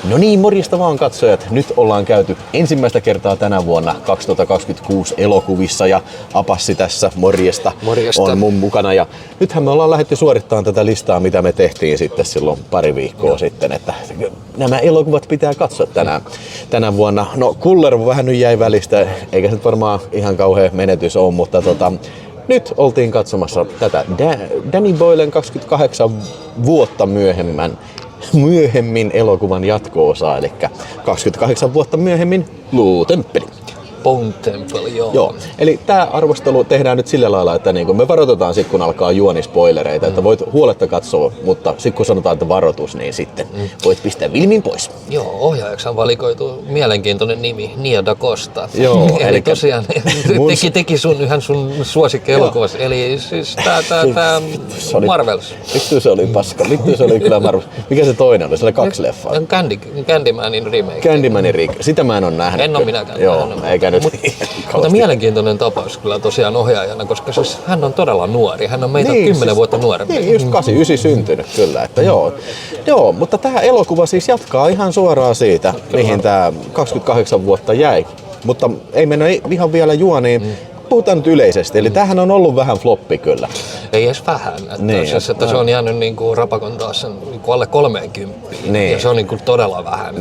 No niin, morjesta vaan katsojat. Nyt ollaan käyty ensimmäistä kertaa tänä vuonna 2026 elokuvissa ja Apassi tässä, morjesta, on mun mukana. Ja nythän me ollaan lähdetty suorittamaan tätä listaa, mitä me tehtiin sitten silloin pari viikkoa sitten, että nämä elokuvat pitää katsoa tänä vuonna. No Kullervo vähän nyt jäi välistä, eikä se varmaan ihan kauhea menetys ole, mutta nyt oltiin katsomassa tätä Danny Boylen 28 vuotta myöhemmin elokuvan jatko-osaa, eli 28 vuotta myöhemmin Blue Temple. Bone Temple, joo. Joo. Eli tää arvostelu tehdään nyt sillä lailla, että niinku me varoitetaan sit kun alkaa juonispoilereita, että voit huoletta katsoa, mutta sit kun sanotaan, että varoitus, niin sitten voit pistää filmin pois. Joo, ohjaajaksi on valikoitu mielenkiintoinen nimi, Nia Da Costa. Joo, eli tosiaan teki yhden sun suosikkielokuvasi, eli siis tää Marvels. Vittu se oli paska, vittu se oli kyllä Marvels. Mikä se toinen oli? Se oli 2 leffaa. Candymanin remake. Candymanin remake. Sitä mä en oo nähnyt. En oo minäkään. Joo, eikä nyt. Mutta mielenkiintoinen tapaus kyllä tosiaan ohjaajana, koska siis hän on todella nuori. Hän on meitä 10 vuotta nuorempi. Niin, just 89 syntynyt kyllä. Että joo, mutta tämä elokuva siis jatkaa ihan suoraan siitä, mihin tämä 28 vuotta jäi. Mutta ei mennä ihan vielä juoniin. Puhutaan nyt yleisesti, eli tämähän on ollut vähän floppi kyllä. Ei edes vähän, että se on jäänyt niinku rapakon taas niinku alle 30 ja se on niinku todella vähän.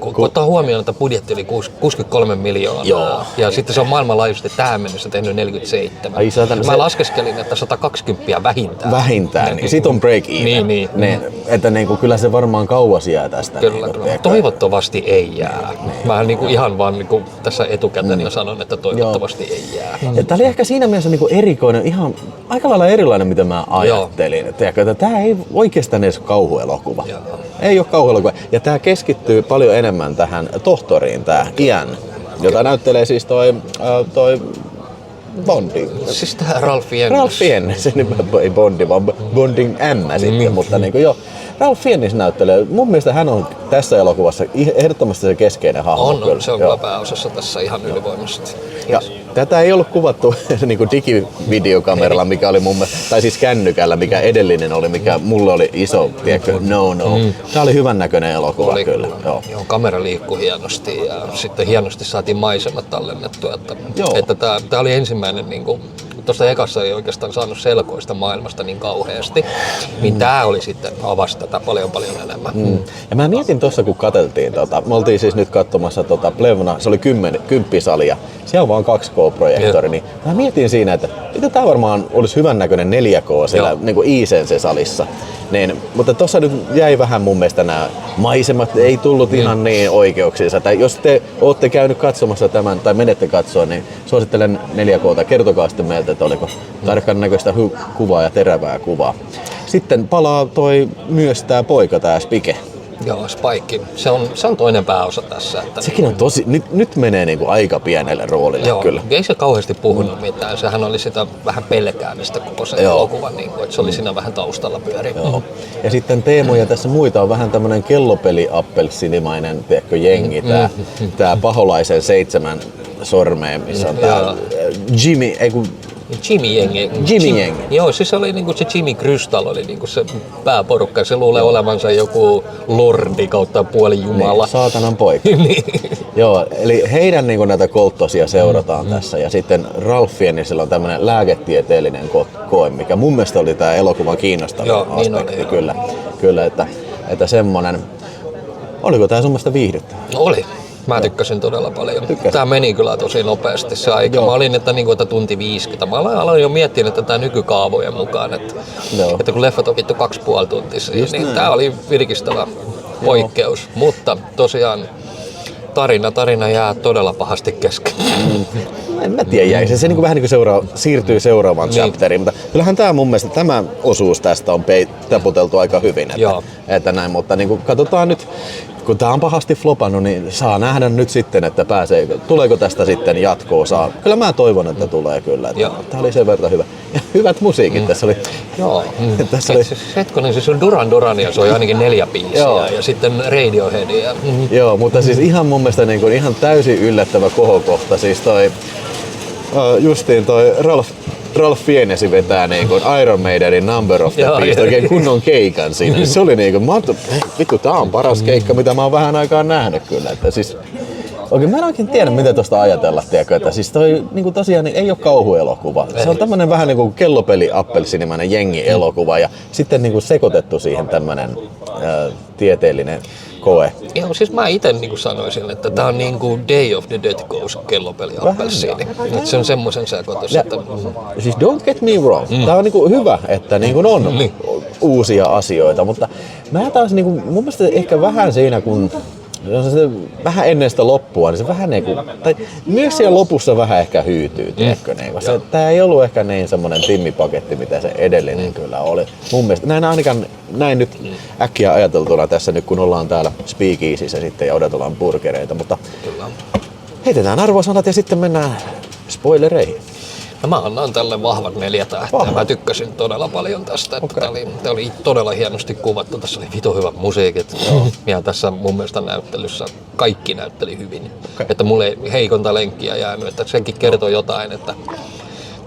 Kun ottaa huomioon, että budjetti oli 63 miljoonaa ja sitten se on maailmanlaajuisesti tähän mennessä tehnyt 47. Mä laskeskelin, että 120 vähintään. Vähintään, niin sit on break even. Niin. Että niinku, kyllä se varmaan kauas jää tästä. Kyllä. Toivottavasti ei jää. Mä niinku ihan vaan niinku tässä etukäteen jo sanon, että toivottavasti ei jää. Ja tää oli ehkä siinä mielessä niinku erikoinen, ihan aika lailla erilainen, mitä mä ajattelin. Että tää ei oikeastaan edes kauhuelokuva. Ei ole kauhuelokuva. Ja tää keskittyy paljon enemmän tähän tohtoriin, tää Ian, jota näyttelee siis toi Bondi. Siis tää Ralph Fiennes. Se ei Bondi, vaan Bondin M sitten, mutta niinku joo. Ralph Fiennes näyttelee. Mun mielestä hän on tässä elokuvassa ehdottomasti se keskeinen hahmo. On, se on kyllä pääosassa tässä ihan ylivoimaisesti. Ja tätä ei ollut kuvattu niin digivideokameralla, mikä oli mun mielestä, tai siis kännykällä, mikä edellinen oli, mikä mulle oli iso, tiedätkö, no. Tämä oli hyvän näköinen elokuva kyllä. Joo, kamera liikkui hienosti ja sitten hienosti saatiin maisemat tallennettua. Että tämä oli ensimmäinen, niin kuin, tuosta ekassa ei oikeastaan saanut selkoista maailmasta niin kauheasti, niin tämä oli sitten avasi tätä paljon enemmän. Ja mä mietin tuossa, kun katseltiin, me oltiin siis nyt katsomassa Plevna, se oli 10 sali ja siellä on vaan 2K-projektori, niin mä mietin siinä, että tämä varmaan olisi hyvän näköinen 4K siellä niin kuin ICC-salissa. Mutta tuossa nyt jäi vähän mun mielestä nämä maisemat, ei tullut ihan niin oikeuksiinsa. Tai jos te olette käynyt katsomassa tämän tai menette katsoa, niin suosittelen 4K:ta. Kertokaa sitten meiltä, että oliko tarkan näköistä kuvaa ja terävää kuvaa. Sitten palaa myös tää poika, tää Spike. Joo, Spike. Se on toinen pääosa tässä. Että sekin on tosi, nyt menee niinku aika pienelle roolille kyllä. Ei se kauheasti puhunut mitään. Sehän oli sitä vähän pelkäämistä koko se elokuva, niin että se oli siinä vähän taustalla pyöri. Ja sitten teemoja tässä muita on vähän tämmönen kellopeli-appelsinimainen, tiedätkö, jengi. Tää paholaisen 7 sormeen, missä on tää Jimmy Jimmy-jengi. Joo, siis oli niinku se Jimmy Crystal oli niinku se pääporukka. Se luulee olevansa joku lordi kautta puolijumala. Saatanan poika. Joo, eli heidän niinku näitä kolttosia seurataan tässä. Ja sitten Ralph Fiennesillä on tämmönen lääketieteellinen koe, mikä mun mielestä oli tää elokuvan kiinnostavin aspekti. Kyllä, että semmonen. Oliko tää sun mielestä viihdyttävää? Oli. Mä tykkäsin todella paljon. Tää meni kyllä tosi nopeasti se aika. Mä olin, että tunti 50. Mä aloin jo miettiä, että tää nykykaavojen mukaan, että kun leffat on vittu 2,5 tuntisia, niin tää oli virkistävä poikkeus. Mutta tosiaan tarina jää todella pahasti kesken. En mä tiedä, jäi se niinku vähän niin kuin siirtyy seuraavaan chapteriin, mutta kyllähän tää mun mielestä tämä osuus tästä on taputeltu aika hyvin, että näin, mutta niinku katsotaan nyt, kun tää on pahasti flopannut, niin saa nähdä nyt sitten, että tuleeko tästä sitten jatko-osaa. Kyllä mä toivon, että tulee kyllä. Tää oli sen verran hyvä. Ja hyvät musiikit tässä oli. Tässä oli hetkonen, siis on Duran Durania, se on ainakin 4 biisiä ja sitten Radioheadia. Joo, mutta siis ihan mun mielestä niin kuin, ihan täysin yllättävä kohokohta. Siis justiin toi Ralph Fiennes vetää niinku Iron Maidenin Number of the Beast oikein kunnon keikan siinä. Niin se oli niinku, mä ajattelin, vittu tää on paras keikka mitä mä oon vähän aikaa nähnyt kyllä. Että siis, mä en oikein tiedä mitä tosta ajatella, tiedätkö, että siis toi niinku tosiaan niin ei oo kauhuelokuva. Se on tämmönen vähän niinku kellopeli appelsinimainen jengi-elokuva ja sitten niinku sekoitettu siihen tämmönen tieteellinen koe. Joo, siis mä ite niinku sanoisin, että tää on niinku Day of the Dead Goes kellopeli appelsiini. Se on semmoisen sekoitus, että... Siis don't get me wrong. Tää on niinku hyvä, että niinku on uusia asioita, mutta mä taas niinku, mun mielestä ehkä vähän siinä kun se vähän ennen sitä loppua, niin se vähän niinku, tai myös siellä lopussa vähän ehkä hyytyy, tiedätkö, niinku. Tää ei ollut ehkä niin semmonen timmipaketti, mitä se edellinen kyllä oli. Mun mielestä, näin nyt äkkiä ajateltuna tässä nyt, kun ollaan täällä Speakeasyssä sitten ja odotellaan burgereita, mutta heitetään arvosanat ja sitten mennään spoilereihin. No mä annan tälle vahvat 4 tähteä. Mä tykkäsin todella paljon tästä. Tää oli todella hienosti kuvattu. Tässä oli vito hyvät musiikit. Ja tässä mun mielestä näyttelyssä kaikki näytteli hyvin. Että mulle ei heikonta lenkkiä jäänyt. Että senkin kertoo jotain, että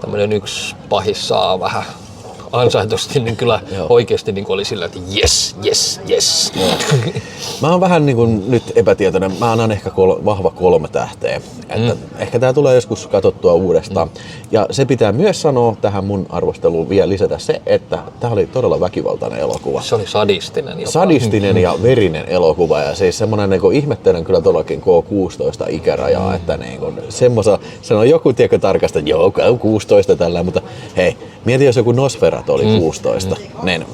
tämmönen yksi pahis saa vähän ansaitusti, niin kyllä oikeesti niin oli sillä, että yes. Mä oon vähän niin kuin nyt epätietoinen. Mä annan ehkä vahva 3 tähteä. Että ehkä tää tulee joskus katsottua uudestaan. Ja se pitää myös sanoa tähän mun arvosteluun vielä lisätä se, että tää oli todella väkivaltainen elokuva. Se oli sadistinen jopa. Sadistinen ja verinen elokuva. Ja siis semmonen niin ihmettelen kyllä todellakin K16 ikärajaa. Että niin kuin semmoisa, se on joku tiedätkö tarkasta, että joo, 16 tällä, mutta hei, mieti jos joku Nosferatu oli 16, niin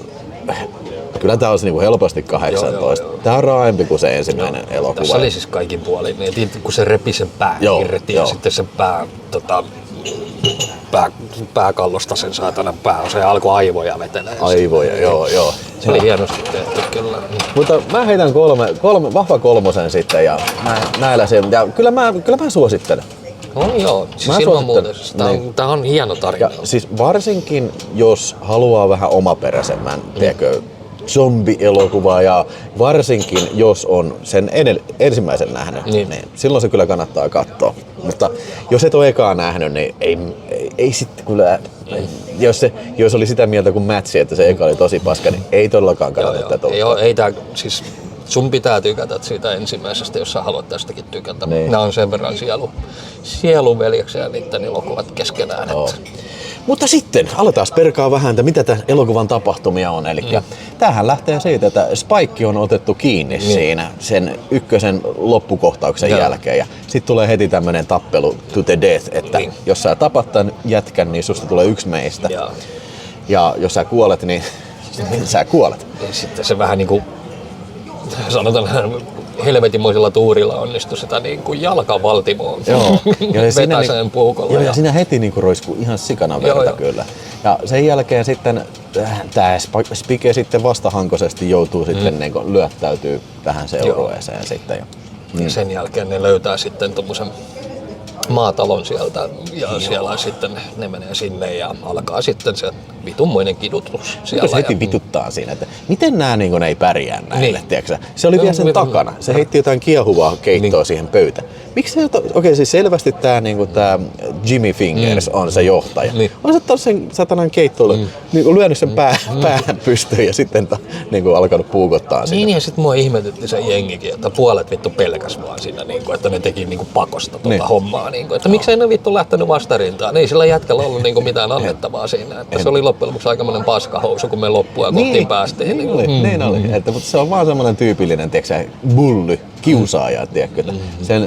kyllä tää olisi niinku helposti 18. Tää on raaempi kuin se ensimmäinen elokuva. Tässä oli siis kaikin puolin, niin kun se repi sen pää irti ja sitten se pääkallosta sen saatanan pääosa ja alkoi aivoja vetelee. Aivoja, joo. Se oli hienosti tehty kyllä. Mutta mä heitän vahva 3 sitten ja näillä sen. Ja kyllä mä suosittelen. On joo, siis ilman muuta. Tää on hieno tarina. Ja siis varsinkin jos haluaa vähän omaperäisemmän, tiedätkö, zombie-elokuvaa ja varsinkin jos on sen ensimmäisen nähnyt, niin silloin se kyllä kannattaa katsoa. Mutta jos et ole ekaa nähnyt, niin ei sitten kyllä... Jos oli sitä mieltä kuin Mätsi, että se eka oli tosi paska, niin ei todellakaan kannata tätä. Ei tää, siis sun pitää tykätä siitä ensimmäisestä, jos sä haluat tästäkin tykätä. Niin. Nämä on sen verran sieluveljeksiä niiden elokuvat keskenään. Mutta sitten aletaan perkaa vähän, että mitä tämän elokuvan tapahtumia on. Eli tämähän lähtee siitä, että Spike on otettu kiinni siinä sen ykkösen loppukohtauksen jälkeen. Ja sitten tulee heti tämmönen tappelu to the death, että jos sä tapat tämän jätkän, niin susta tulee yksi meistä. Ja jos sä kuolet, niin sä kuolet. Ja sitten se vähän niinku, sanotaan helvetinmoisella tuurilla onnistui sitä niin kuin jalkavaltimoon. Vetää sen puukolla. Joo, ja siinä heti niin kuin roiskuu ihan sikana verta kyllä. Ja sen jälkeen sitten tämä Spike sitten vastahankoisesti joutuu sitten niin kuin lyöttäytyy tähän seurueeseen sitten. Ja sen jälkeen ne löytää sitten tommosen maatalon sieltä ja siellä sitten ne menee sinne ja alkaa sitten se vitunmoinen kidutus siellä. Se heti vituttaa siinä, että miten nämä niin ei pärjää näille, tiedätkö? Se oli vielä sen takana. Se heitti jotain kiehuvaa keittoa siihen pöytään. Miksi se okei, siis selvästi tämä niinku Jimmy Fingers on se johtaja. On se ottanut sen satanan keittolle, niinku lyönyt sen päähän pystyyn ja sitten niinku alkanut puukottaa sitä. Niin ja sit mua ihmetytti se jengikin, että puolet vittu pelkäs vaan siinä, niinku, että ne teki niinku pakosta tuota hommaa. Niinku, että miksei ne vittu lähtenyt vastarintaan. Ei sillä jätkällä ollut niinku mitään annettavaa siinä. Että se oli loppujen lopuksi aikamoinen paskahousu, kun me loppuun ja kotiin päästiin. Niin oli. Mutta se on vaan semmoinen tyypillinen, tiedätkö, bully, kiusaaja, tiedätkö.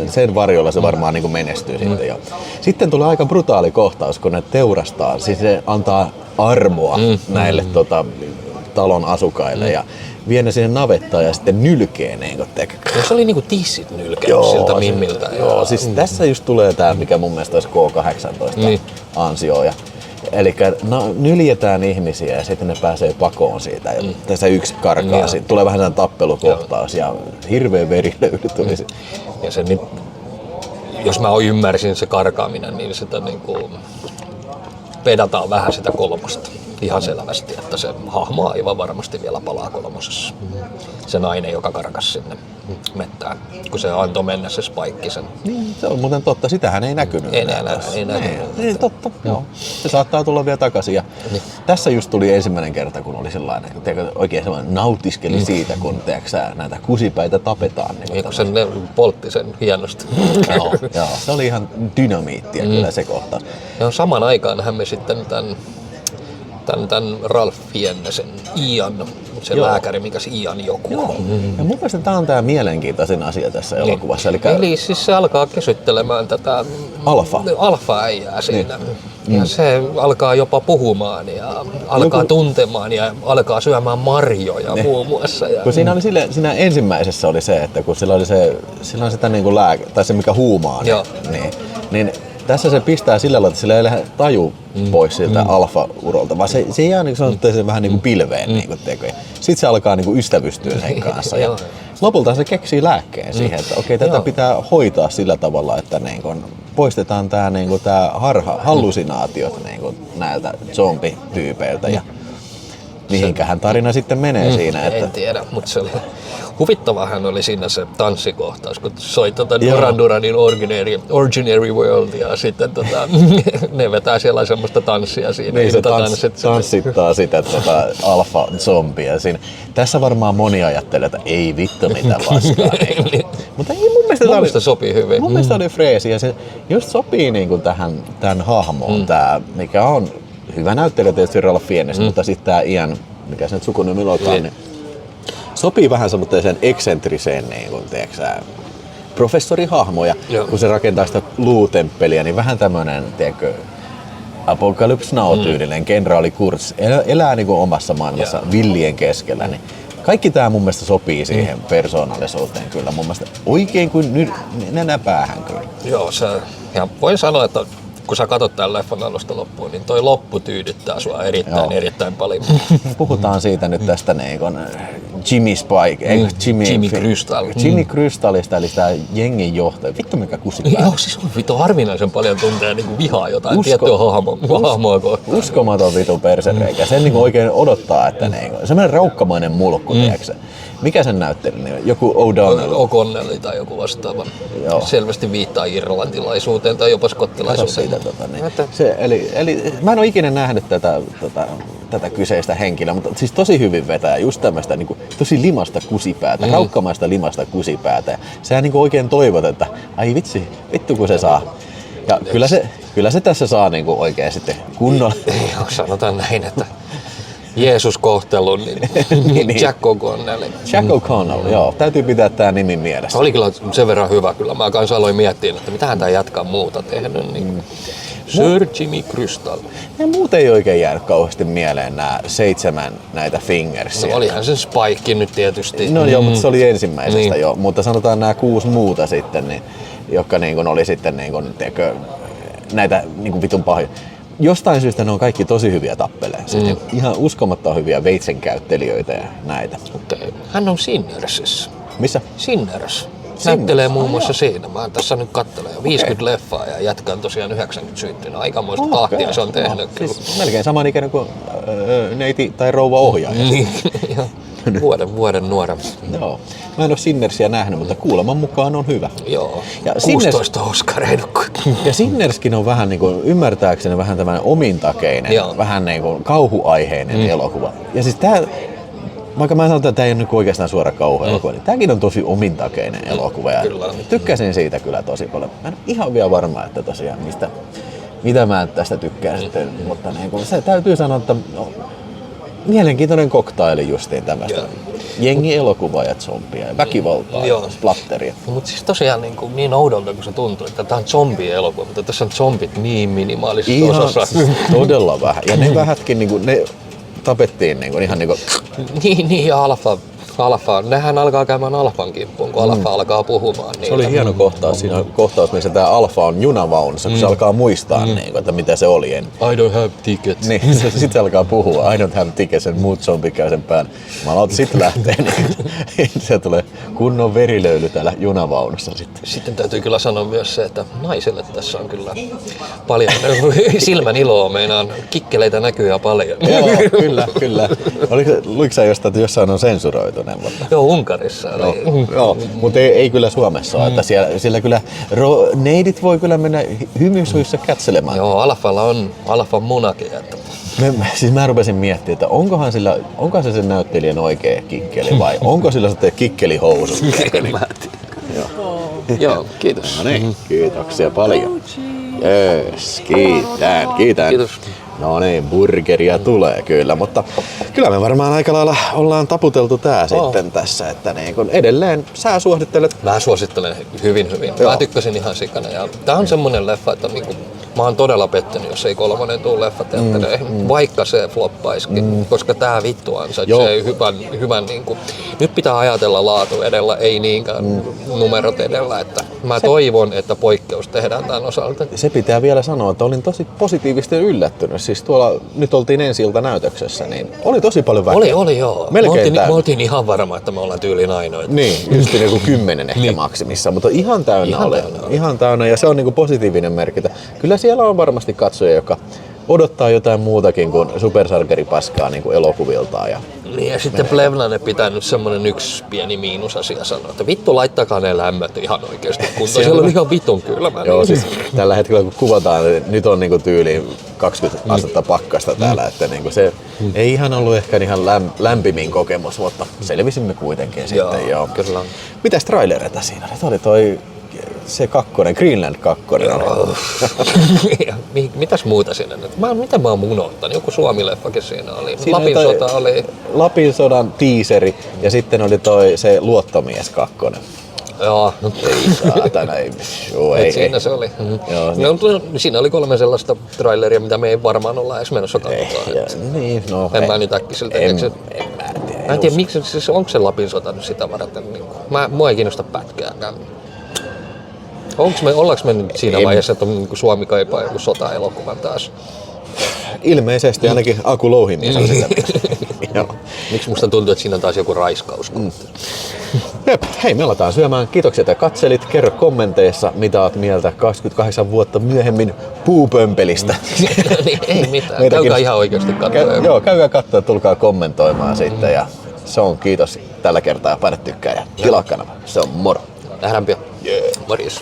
Sen varjolla se varmaan niin menestyy sitten jo. Sitten tulee aika brutaali kohtaus, kun ne teurastaa. Siis se antaa armoa näille talon asukkaille ja vie ne sinne navettaan ja sitten nylkee ne. Se oli niinku tissit nylkenyt siltä mimmiltä. Joo, siis tässä just tulee tää, mikä mun mielestä olisi K18 ansio. Eli nyljetään ihmisiä ja sitten ne pääsee pakoon siitä. Ja tässä yksi karkaa, tulee vähän sellainen tappelukohtaus ja hirveä verilöyly tuli. Ja se, niin, jos mä ymmärsin se karkaaminen, niin sitä niinku pedataan vähän sitä kolmosta. ihan selvästi, että se hahmo aivan varmasti vielä palaa 3. Se nainen, joka karkas sinne mettään, kun se antoi mennä se Spike sen. Niin, se on muuten totta. Sitähän ei näkynyt. Ei näkynyt. Niin, totta. Joo. Se saattaa tulla vielä takaisin. Ja tässä just tuli ensimmäinen kerta, kun oli sellainen, oikein sellainen nautiskeli siitä, kun näitä kusipäitä tapetaan. Niin kun se poltti sen hienosti. Joo, se oli ihan dynamiittia kyllä se kohta. Ja saman aikaan me sitten tämän Ralph Fiennesen Ian, se lääkäri, mikä se Ian joku. Joo. Ja mun mielestä tämä on tämä mielenkiintoisin asia tässä elokuvassa. Eli siis se alkaa kesyttelemään tätä alfa-äijää siinä. Ja se alkaa jopa puhumaan ja alkaa tuntemaan ja alkaa syömään marjoja muun muassa. Ja kun siinä ensimmäisessä oli se, että kun sillä on sitä niin kuin lääke, tai se mikä huumaa, niin tässä se pistää sillä lailla, että sillä ei lähde taju pois siltä alfa-urolta, vaan se jää niin sanotusti vähän niin kuin pilveen. Niin kuin sitten se alkaa niin kuin ystävystyä sen kanssa. Ja lopulta se keksii lääkkeen siihen, että okei, tätä pitää hoitaa sillä tavalla, että niin kuin poistetaan tämä niin kuin hallusinaatiot niin kuin näiltä zombityypeiltä. Ja mihinkähän tarina sitten menee siinä. En tiedä, mutta se oli huvittavahan oli siinä se tanssikohtaus, kun soi Duran Duranin Ordinary World ja sitten ne vetää siellä semmoista tanssia siinä. Niin se tanssittaa sitä alfa-zombia siinä. Tässä varmaan moni ajattelee, että ei vittu mitä paskaa. Mutta ei mun mielestä sopii hyvin. Mun mielestä oli freesi ja se just sopii niinku tähän hahmoon tää, mikä on hyvä näyttelijä tietysti Ralph Fiennes, mutta sitten tää Ian, mikä sen sukunimi onkaan, niin sopii vähän semmoiseen eksentriseen niin kuin, professorihahmoja, kun se rakentaa sitä luutemppeliä, niin vähän tämmönen, tiedätkö, Apocalypse Now-tyylinen kenraali Kurtz elää niin kuin omassa maailmassa villien keskellä. Niin kaikki tää mun mielestä sopii siihen persoonallisuuteen kyllä mun mielestä oikein kuin nyt nenäpäähän kyllä. Joo, ja voin sanoa, että kun sä katsot tämän leffan alusta loppuun, niin toi loppu tyydyttää sua erittäin paljon. Puhutaan siitä nyt tästä Jimmy Spike, Jimmy Crystalista, eli sitä jengin johtaja. Vittu mikä kusipää. Joo, siis on vittu harvinaisen paljon tuntee niinku vihaa jotain tiettyä hahmoa kohtaan. Uskomaton vittu persereikä. Sen niinku oikein odottaa, että semmoinen raukkamainen mulkku, tiedätkö? Mikä sen näytteli? Joku O'Connell tai joku vastaava. Joo. Selvästi viittaa irlantilaisuuteen tai jopa skottilaisuuteen. Eli mä en ole ikinä nähnyt tätä kyseistä henkilöä, mutta siis tosi hyvin vetää just tämmöistä niin tosi limasta kusipäätä, raukkamaista limasta kusipäätä. Sehän niin oikein toivot, että ai vittu kun se saa. Ja kyllä se tässä saa niin oikein sitten kunnolla. Sanotaan näin, että Jeesus-kohtelun, niin Jack O'Connell. Jack O'Connell, joo. Täytyy pitää tää nimi mielessä. Oli kyllä sen verran hyvä kyllä. Mä kanssa aloin miettiä, että mitähän tää jatkaa muuta tehnyt. Niin. Sir Jimmy Crystal. Ja muuten ei oikein jäänyt kauheasti mieleen nämä 7 näitä Fingersia. No olihan se Spike nyt tietysti. No joo, mutta se oli ensimmäisestä jo. Mutta sanotaan nämä 6 muuta sitten, niin, jotka niin kun oli sitten niin kun, näitä niin vitun pahoja. Jostain syystä ne on kaikki tosi hyviä tappeleja. Ihan uskomatta hyviä veitsenkäyttelijöitä ja näitä. Okay. Hän on Sinnersissä. Missä? Sinners. Näyttelee muun muassa siinä. Mä tässä nyt katselen jo 50 leffaa ja jätkän tosiaan 90 syyttinä. Aikamoista tahtia se on tehnyt. Siis melkein saman ikäinen kuin neiti tai rouva ohjaaja. Vuoden nuorempi. Joo. Mä en ole Sinnersia nähnyt, mutta kuuleman mukaan on hyvä. Joo. Ja 16 Oscareita. Ja Sinnerskin on vähän niin kuin, ymmärtääkseni vähän tämmöinen omintakeinen, vähän niin kuin kauhuaiheinen elokuva. Ja siis tää, vaikka mä sanon, että tää ei ole niin oikeastaan suora kauhuelokuva, niin tääkin on tosi omintakeinen elokuva. Ja tykkäsin siitä kyllä tosi paljon. Mä en ole ihan vielä varma, että tosiaan mitä mä tästä tykkään sitten, mutta niin kuin, se täytyy sanoa, että mielenkiintoinen koktaili justiin tämmöistä. Jengi-elokuvaa ja zombia ja väkivaltaa ja splatteria. No, mutta siis tosiaan niin oudolta kun se tuntuu, että tämä on zombie-elokuva, mutta tässä on zombit niin minimaalisessa osassa. Siis todella vähän. Ja ne vähätkin, ne tapettiin ihan Niin, ja Alfa, nehän alkaa käymään Alfan kimppuun, kun Alfa alkaa puhumaan. Se oli hieno kohtaus. Siinä on kohtaus, missä tämä Alfa on junavaunussa, kun se alkaa muistaa, että mitä se oli. I don't have tickets. Niin, sitten se alkaa puhua. I don't have tickets, and muut zombikäisen pään. Sitten lähtee, niin se tulee kunnon verilöyly täällä junavaunussa sitten. Sitten täytyy kyllä sanoa myös se, että naiselle tässä on kyllä paljon silmän iloa. Meinaan kikkeleitä näkyy ja paljon. Joo, kyllä. Luitko sä jostain, että jossain on sensuroitu ne? Joo, Unkarissa oli. Joo, mutta ei kyllä Suomessa ole. Että siellä kyllä neidit voi kyllä mennä hymysuissa kätselemään. Joo, Alfan munakin. Että. Mä rupesin miettimään, että onkohan se sen näyttelijän oikea kikkeli vai onko sillä sitten kikkelihousut? Joo, kiitos. No niin, kiitoksia paljon. Jös, kiitän. Kiitos. No niin, burgeria tulee kyllä, mutta kyllä me varmaan aika lailla ollaan taputeltu tää sitten tässä, että niin kun edelleen sä suosittelet. Mä suosittelen hyvin. Joo. Mä tykkäsin ihan sikana ja tää on semmonen leffa, että niinku, mä oon todella pettynyt, jos ei kolmonen tuu leffateattereihin, vaikka se floppaiskin, koska tää vittu ansaitsee hyvän niinku, nyt pitää ajatella laatu edellä, ei niinkään numerot edellä, että mä toivon, että poikkeus tehdään tämän osalta. Se pitää vielä sanoa, että olin tosi positiivisesti yllättynyt. Siis tuolla nyt oltiin ensi-iltanäytöksessä, niin oli tosi paljon väkeä. Oli joo. Melkein me oltiin ihan varma, että me ollaan tyyliin ainoita. Niin, just niin kuin 10 ehkä maksimissa, mutta ihan täynnä oli. Ihan täynnä ja se on niin kuin positiivinen merkitä. Kyllä siellä on varmasti katsoja, joka odottaa jotain muutakin kuin supersarkeripaskaa niin kuin elokuviltaan. Niin ja sitten Plevnalle pitää nyt semmonen yksi pieni miinusasia sanoa, että vittu laittakaa ne lämmöt ihan oikeesti kuntoon. Siellä on ihan vitun kylmä. Joo, siis tällä hetkellä kun kuvataan, niin nyt on niinku tyyliin 20 astetta pakkasta täällä, että niinku se ei ihan ollut ehkä ihan lämpimin kokemus, mutta selvisimme kuitenkin sitten. Joo. Kyllä. Mitäs trailereita siinä oli? Tuo oli toi se kakkonen, Greenland 2. Mitäs muuta siinä nyt? Mitä mä oon unohtanut? Joku Suomi-leffakin siinä oli. Lapin sota oli. Lapin sodan teaseri ja sitten oli se Luottomies 2. Joo. No. Ei saatana, ei. Siinä se oli. Joo, siinä oli 3 sellaista traileria, mitä me ei varmaan olla edes menossa katsomaan. Niin, no. En mä nyt äkkiseltä keksi. Mä en tiedä, miksi, siis onko se Lapin sota nyt sitä varten. Mua ei kiinnosta pätkääkään. Ollaanko me nyt siinä vaiheessa, että Suomi kaipaa joku sota-elokuvan taas? Ilmeisesti ainakin Aku Louhimies on sitä. Miksi musta tuntuu, että siinä on taas joku raiskaus? Jep, hei, me aletaan syömään. Kiitoksia, että katselit. Kerro kommenteissa, mitä oot mieltä 28 vuotta myöhemmin puupömpelistä. Ei mitään, käykää ihan oikeasti katsoa. Joo, käykää katsoa, tulkaa kommentoimaan sitten. Ja se on kiitos tällä kertaa. Paina tykkää ja tilaa kanava. Se on moro. Nähdään pian. Morjes.